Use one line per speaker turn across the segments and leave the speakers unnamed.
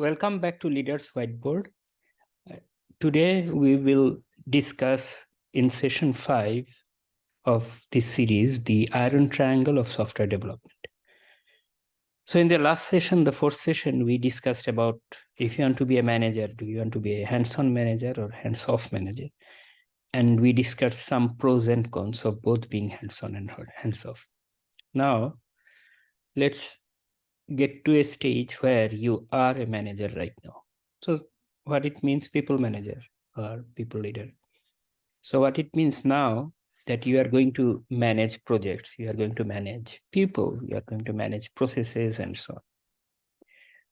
Welcome back to Leaders Whiteboard. Today we will discuss in session 5 of this series, the iron triangle of software development. So in the last session, the fourth session, we discussed about if you want to be a manager, do you want to be a hands-on manager or hands-off manager? And we discussed some pros and cons of both being hands-on and hands-off. Now, let's get to a stage where you are a manager right now. So what it means, people manager or people leader. So what it means now that you are going to manage projects, you are going to manage people, you are going to manage processes and so on.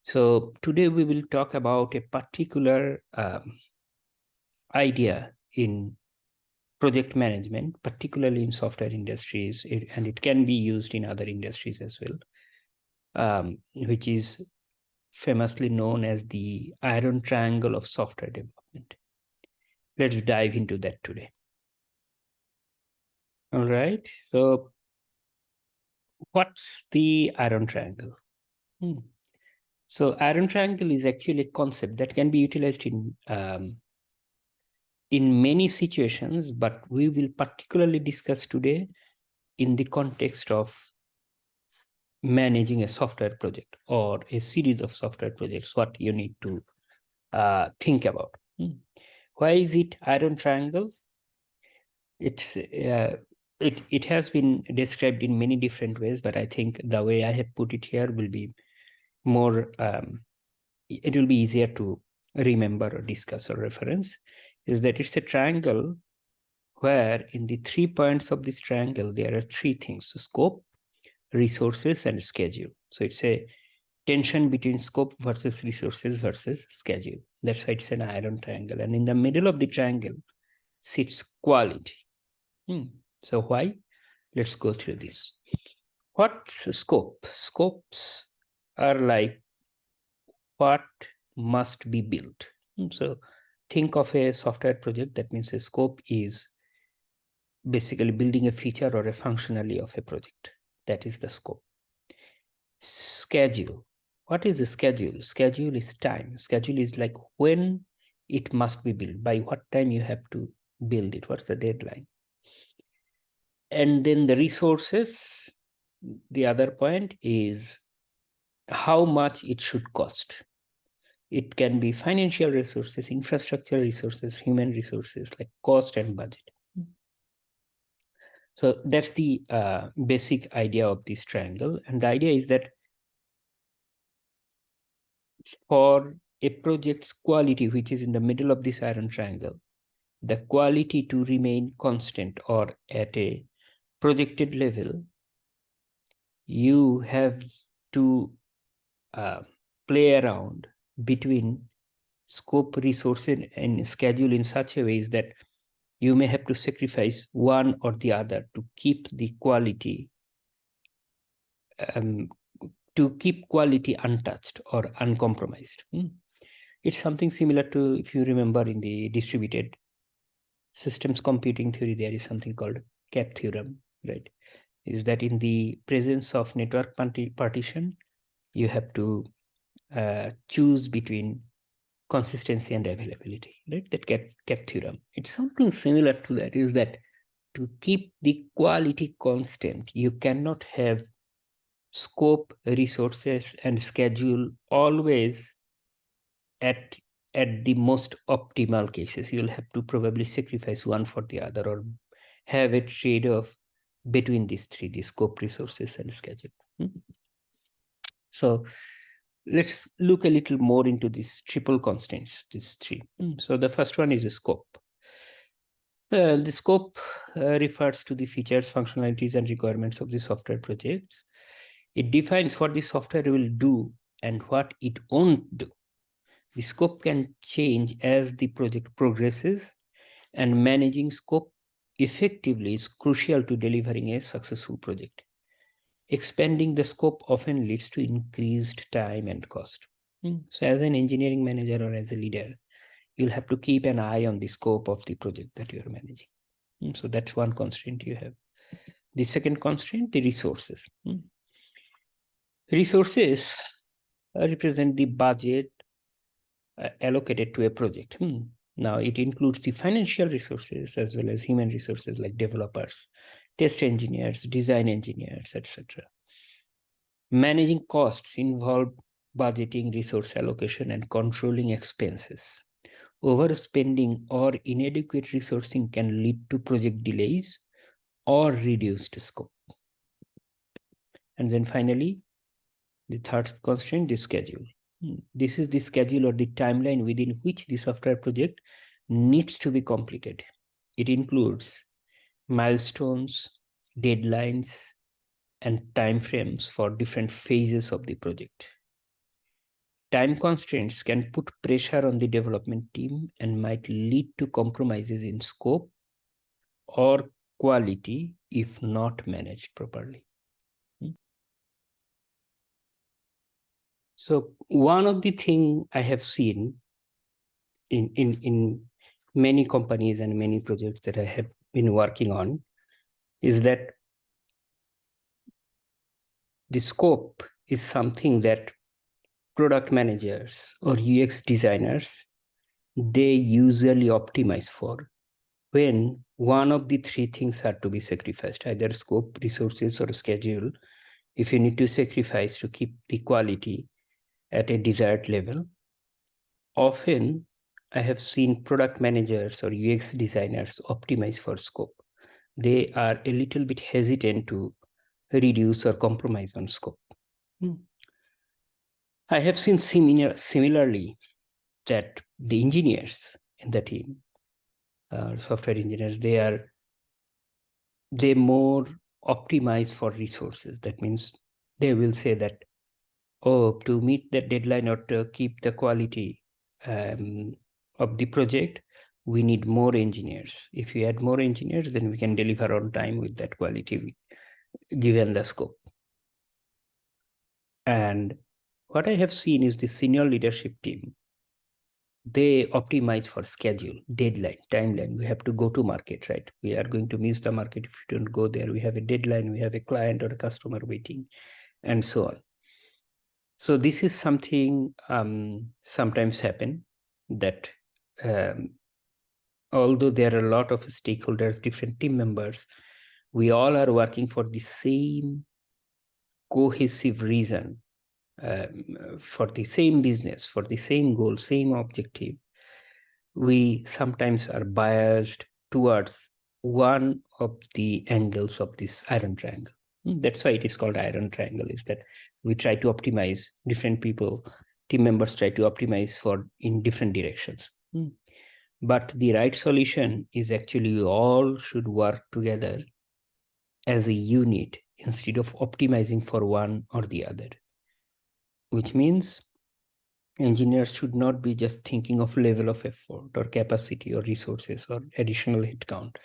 So today we will talk about a particular idea in project management, particularly in software industries, and it can be used in other industries as well, which is famously known as the iron triangle of software development. Let's dive into that today. All right. So what's the iron triangle? So iron triangle is actually a concept that can be utilized in many situations, but we will particularly discuss today in the context of managing a software project or a series of software projects, what you need to think about. Why is it iron triangle? It has been described in many different ways, but I think the way I have put it here will be more, it will be easier to remember or discuss or reference, is that it's a triangle where in the 3 points of this triangle, there are 3 things: scope, resources, and schedule. So it's a tension between scope versus resources versus schedule. That's why it's an iron triangle. And in the middle of the triangle sits quality. So why? Let's go through this. What's scope? Scopes are like what must be built. So think of a software project. That means a scope is basically building a feature or a functionality of a project. That is the scope. Schedule. What is a schedule? Schedule is time. Schedule is like when it must be built, by what time you have to build it, what's the deadline. And then the resources, the other point is how much it should cost. It can be financial resources, infrastructure resources, human resources, like cost and budget. So that's the basic idea of this triangle. And the idea is that for a project's quality, which is in the middle of this iron triangle, the quality to remain constant or at a projected level, you have to play around between scope, resources, and schedule in such a way that you may have to sacrifice one or the other to keep the quality, untouched or uncompromised. It's something similar to, if you remember, in the distributed systems computing theory, there is something called CAP theorem, right? Is that in the presence of network partition, you have to choose between consistency and availability, right? That CAP theorem. It's something similar to that, is that to keep the quality constant, you cannot have scope, resources, and schedule always at the most optimal cases. You'll have to probably sacrifice one for the other or have a trade-off between these 3, the scope, resources, and schedule. So let's look a little more into these triple constraints, these 3. So the first one is a scope. The scope refers to the features, functionalities, and requirements of the software projects. It defines what the software will do and what it won't do. The scope can change as the project progresses, and managing scope effectively is crucial to delivering a successful project. Expanding the scope often leads to increased time and cost. So as an engineering manager or as a leader, you'll have to keep an eye on the scope of the project that you're managing. So that's one constraint you have. The second constraint, the resources. Resources represent the budget, allocated to a project. Now it includes the financial resources as well as human resources like developers, test engineers, design engineers, etc. Managing costs involve budgeting, resource allocation, and controlling expenses. Overspending or inadequate resourcing can lead to project delays or reduced scope. And then finally, the third constraint, the schedule. This is the schedule or the timeline within which the software project needs to be completed. It includes milestones, deadlines, and timeframes for different phases of the project. Time constraints can put pressure on the development team and might lead to compromises in scope or quality if not managed properly. So one of the things I have seen in many companies and many projects that I have been working on is that the scope is something that product managers or UX designers, they usually optimize for when one of the three things are to be sacrificed, either scope, resources, or schedule. If you need to sacrifice to keep the quality at a desired level, often I have seen product managers or UX designers optimize for scope. They are a little bit hesitant to reduce or compromise on scope. I have seen similarly that the engineers in the team, software engineers, they more optimize for resources. That means they will say that, oh, to meet the deadline or to keep the quality of the project, we need more engineers. If we add more engineers, then we can deliver on time with that quality given the scope. And what I have seen is the senior leadership team, they optimize for schedule, deadline, timeline. We have to go to market, right? We are going to miss the market if we don't go there. We have a deadline, we have a client or a customer waiting, and so on. So this is something sometimes happen that although there are a lot of stakeholders, different team members, we all are working for the same cohesive reason, for the same business, for the same goal, same objective. We sometimes are biased towards one of the angles of this iron triangle. That's why it is called iron triangle, is that we try to optimize, different people, team members try to optimize for in different directions. But the right solution is actually we all should work together as a unit instead of optimizing for one or the other, which means engineers should not be just thinking of level of effort or capacity or resources or additional headcount.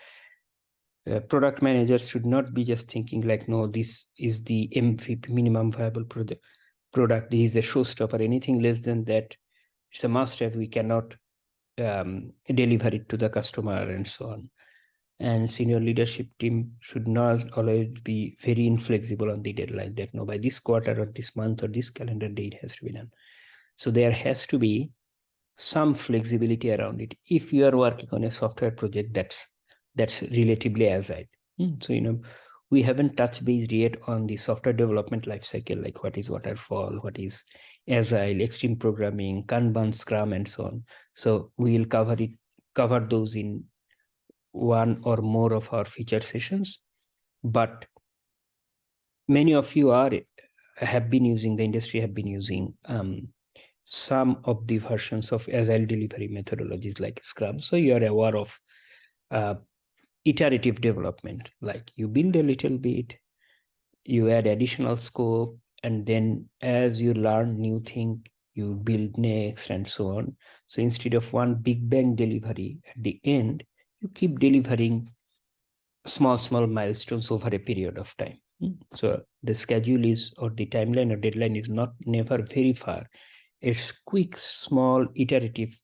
Product managers should not be just thinking like, no, this is the MVP, minimum viable product. This is a showstopper. Anything less than that, it's a must-have. We cannot deliver it to the customer and so on. And senior leadership team should not always be very inflexible on the deadline that, no, by this quarter or this month or this calendar date has to be done. So there has to be some flexibility around it. If you are working on a software project that's relatively agile. So, we haven't touched base yet on the software development lifecycle, like what is waterfall, what is agile, extreme programming, Kanban, Scrum, and so on. So we will cover those in one or more of our feature sessions. But many of you have been using, the industry have been using some of the versions of agile delivery methodologies like Scrum. So you are aware of iterative development, like you build a little bit, you add additional scope, and then as you learn new thing, you build next and so on. So instead of one big bang delivery at the end, you keep delivering small milestones over a period of time. So the schedule is, or the timeline or deadline is never very far. It's quick, small, iterative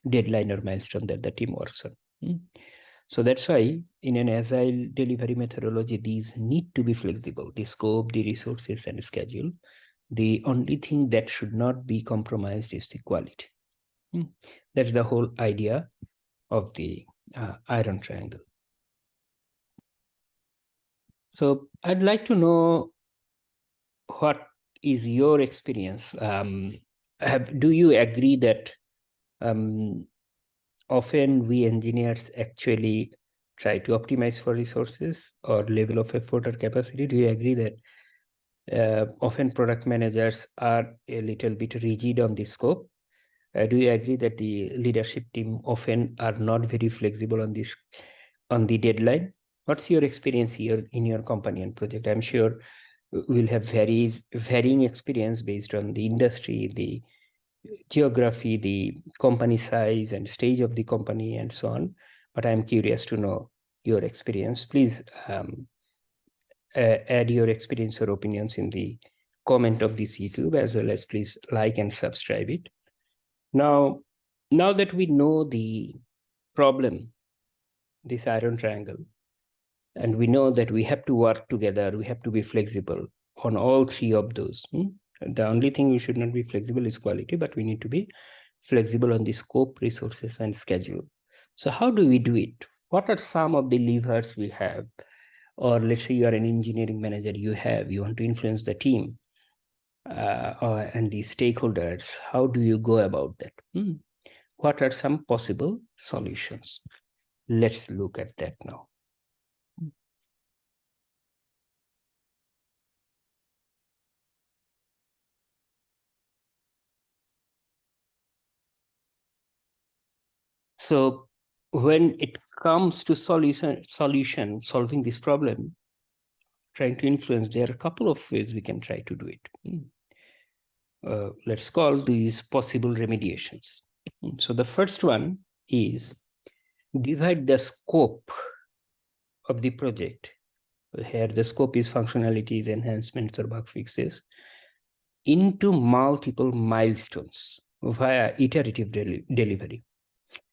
deadline or milestone that the team works on. So that's why in an agile delivery methodology, these need to be flexible, the scope, the resources, and the schedule. The only thing that should not be compromised is the quality. That's the whole idea of the iron triangle. So I'd like to know, what is your experience? Do you agree that often we engineers actually try to optimize for resources or level of effort or capacity? Do you agree that often product managers are a little bit rigid on the scope? Do you agree that the leadership team often are not very flexible on this, on the deadline? What's your experience here in your company and project? I'm sure we'll have varying experience based on the industry, the geography, the company size and stage of the company and so on. But I'm curious to know your experience. Please add your experience or opinions in the comment of this YouTube, as well as please like and subscribe it. Now that we know the problem, this iron triangle, and we know that we have to work together, we have to be flexible on all three of those. The only thing we should not be flexible is quality, but we need to be flexible on the scope, resources, and schedule. So how do we do it? What are some of the levers we have? Or let's say you are an engineering manager, you want to influence the team and the stakeholders. How do you go about that? What are some possible solutions? Let's look at that now. So when it comes to solving this problem, trying to influence, there are a couple of ways we can try to do it. Let's call these possible remediations. So the first one is divide the scope of the project. Here the scope is functionalities, enhancements, or bug fixes, into multiple milestones via iterative delivery.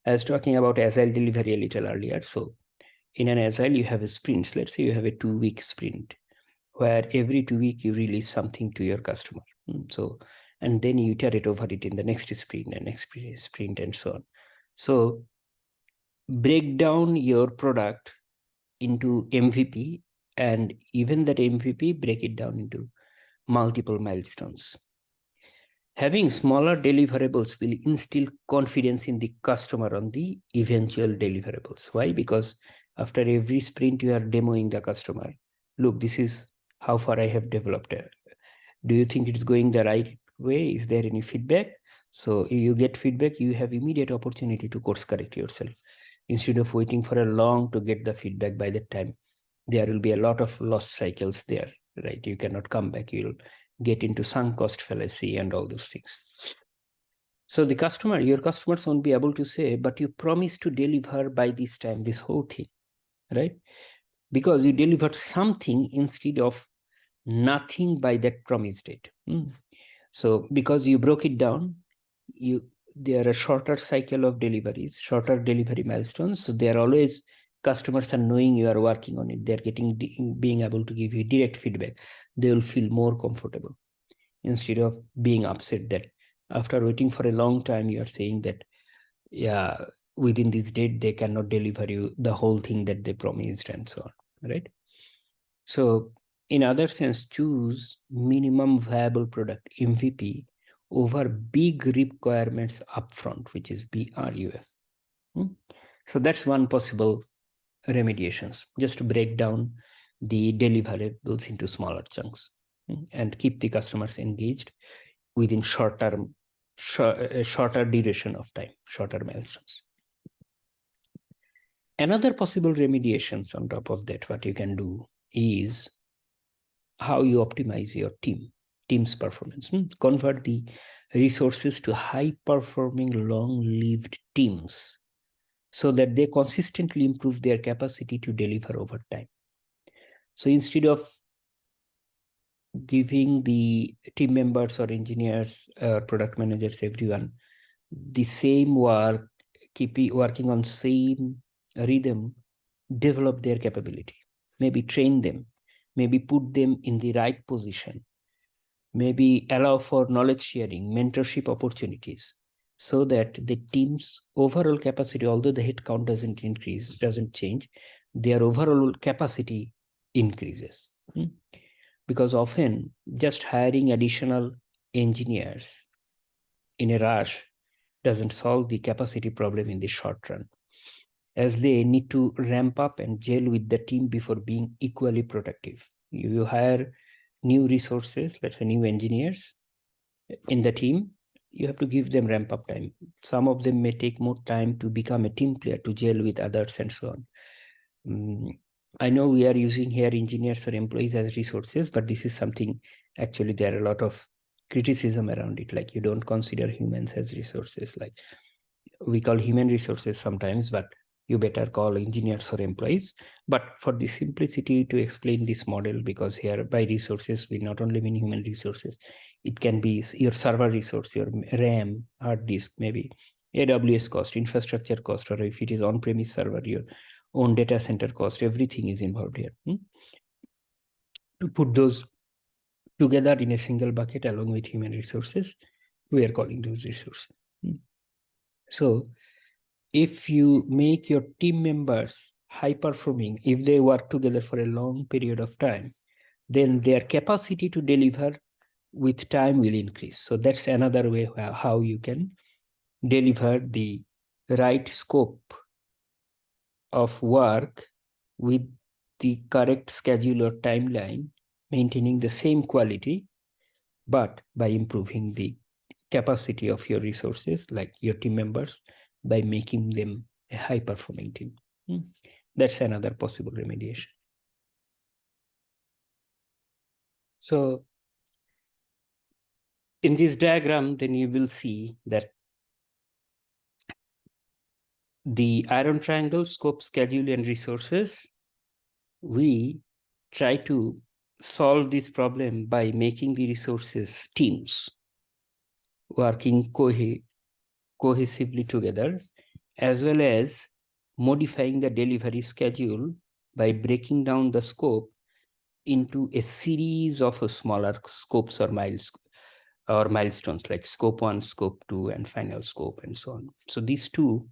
I was talking about agile delivery a little earlier. So in an agile, you have a sprints. Let's say you have a 2-week sprint where every 2 weeks you release something to your customer. So, and then you iterate over it in the next sprint and next sprint and so on. So break down your product into MVP, and even that MVP, break it down into multiple milestones. Having smaller deliverables will instill confidence in the customer on the eventual deliverables. Why? Because after every sprint, you are demoing the customer. Look, this is how far I have developed. Do you think it's going the right way? Is there any feedback? So you get feedback, you have immediate opportunity to course correct yourself. Instead of waiting for a long to get the feedback, by that time, there will be a lot of lost cycles there, right? You cannot come back. You'll get into sunk cost fallacy and all those things. So your customers won't be able to say, but you promised to deliver by this time, this whole thing, right? Because you delivered something instead of nothing by that promise date. So because you broke it down, there are a shorter cycle of deliveries, shorter delivery milestones. So they are always, customers are knowing you are working on it. They're being able to give you direct feedback. They will feel more comfortable instead of being upset that after waiting for a long time, you are saying that, yeah, within this date, they cannot deliver you the whole thing that they promised and so on, right? So in other sense, choose minimum viable product, MVP, over big requirements upfront, which is BRUF. So that's one possible remediations, just to break down the deliverables into smaller chunks and keep the customers engaged within shorter duration of time, shorter milestones. Another possible remediations on top of that, what you can do is how you optimize your team's performance. Convert the resources to high-performing, long-lived teams so that they consistently improve their capacity to deliver over time. So instead of giving the team members or engineers or product managers, everyone, the same work, keep working on same rhythm, develop their capability, maybe train them, maybe put them in the right position, maybe allow for knowledge sharing, mentorship opportunities, so that the team's overall capacity, although the headcount doesn't change, their overall capacity increases. Because often just hiring additional engineers in a rush doesn't solve the capacity problem in the short run, as they need to ramp up and gel with the team before being equally productive. You hire new resources, let's say new engineers in the team, you have to give them ramp up time. Some of them may take more time to become a team player, to gel with others and so on. I know we are using here engineers or employees as resources, but this is something, actually there are a lot of criticism around it. Like, you don't consider humans as resources. Like, we call human resources sometimes, but you better call engineers or employees. But for the simplicity to explain this model, because here by resources, we not only mean human resources, it can be your server resource, your RAM, hard disk, maybe AWS cost, infrastructure cost, or if it is on-premise server, your own data center cost, everything is involved here. To put those together in a single bucket along with human resources, we are calling those resources. So if you make your team members high performing, if they work together for a long period of time, then their capacity to deliver with time will increase. So that's another way how you can deliver the right scope of work with the correct schedule or timeline, maintaining the same quality, but by improving the capacity of your resources, like your team members, by making them a high-performing team. That's another possible remediation. So in this diagram, then you will see that the iron triangle, scope, schedule, and resources, we try to solve this problem by making the resources teams working cohesively together, as well as modifying the delivery schedule by breaking down the scope into a series of smaller scopes or milestones, like scope 1, scope 2, and final scope, and so on. So these two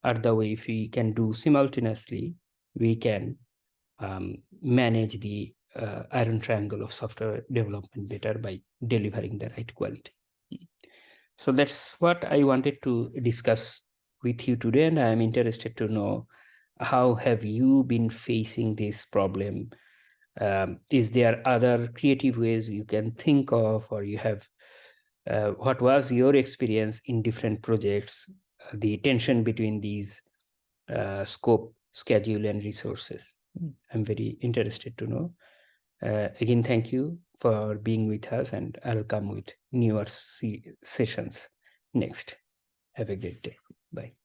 are the way, if we can do simultaneously, we can manage the iron triangle of software development better by delivering the right quality. So that's what I wanted to discuss with you today, and I'm interested to know, how have you been facing this problem? Is there other creative ways you can think of, or you have, what was your experience in different projects, the tension between these scope, schedule, and resources? I'm very interested to know. Again, thank you for being with us, and I'll come with newer sessions next. Have a great day. Bye.